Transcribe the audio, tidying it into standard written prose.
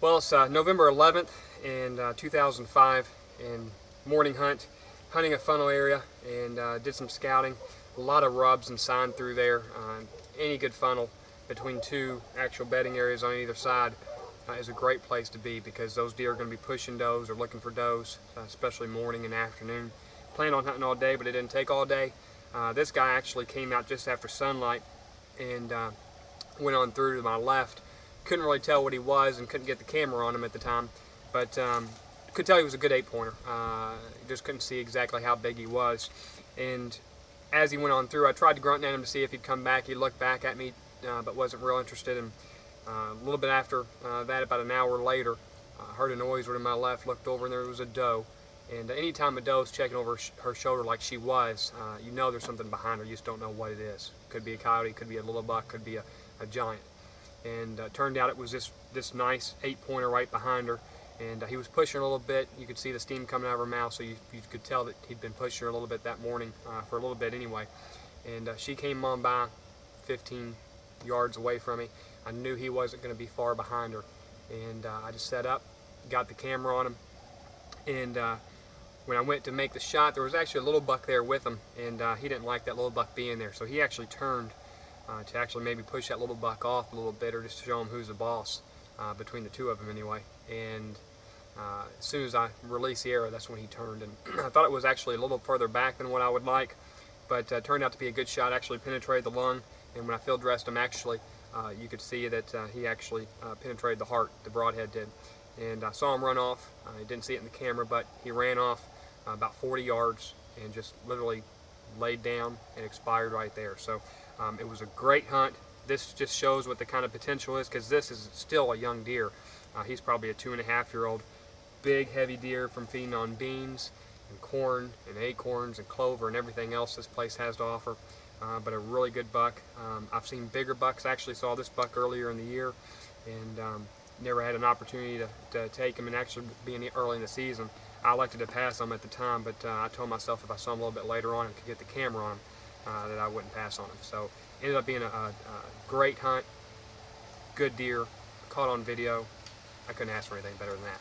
Well, it's November 11th in 2005, and morning hunt, hunting a funnel area, and did some scouting. A lot of rubs and sign through there. Any good funnel between two actual bedding areas on either side is a great place to be, because those deer are going to be pushing does or looking for does, especially morning and afternoon. Planned on hunting all day, but it didn't take all day. This guy actually came out just after sunlight and went on through to my left. Couldn't really tell what he was and couldn't get the camera on him at the time, but could tell he was a good 8-pointer. Just couldn't see exactly how big he was. And as he went on through, I tried to grunt at him to see if he'd come back. He looked back at me, but wasn't real interested. And a little bit after that, about an hour later, I heard a noise right to my left, looked over, and there was a doe. And anytime a doe's checking over her shoulder like she was, you know there's something behind her. You just don't know what it is. Could be a coyote, could be a little buck, could be a giant. And turned out it was this nice 8-pointer right behind her, and he was pushing a little bit. You could see the steam coming out of her mouth, so you could tell that he'd been pushing her a little bit that morning, for a little bit anyway. And she came on by 15 yards away from me. I knew he wasn't going to be far behind her, and I just set up, got the camera on him, and when I went to make the shot, there was actually a little buck there with him, and he didn't like that little buck being there, so he actually turned to actually maybe push that little buck off a little bit, or just to show him who's the boss, between the two of them anyway. And as soon as I released the arrow, that's when he turned. And I thought it was actually a little further back than what I would like, but turned out to be a good shot. Actually penetrated the lung, and when I field dressed him, actually you could see that he actually penetrated the heart, the broadhead did. And I saw him run off. I didn't see it in the camera, but he ran off about 40 yards and just literally laid down and expired right there. So it was a great hunt. This just shows what the kind of potential is, because this is still a young deer. He's probably a 2.5-year-old. Big, heavy deer from feeding on beans and corn and acorns and clover and everything else this place has to offer. But a really good buck. I've seen bigger bucks. I actually saw this buck earlier in the year, and never had an opportunity to take him, and actually being early in the season, I elected to pass on him at the time, but I told myself if I saw him a little bit later on and could get the camera on him, that I wouldn't pass on him. So ended up being a great hunt, good deer, caught on video. I couldn't ask for anything better than that.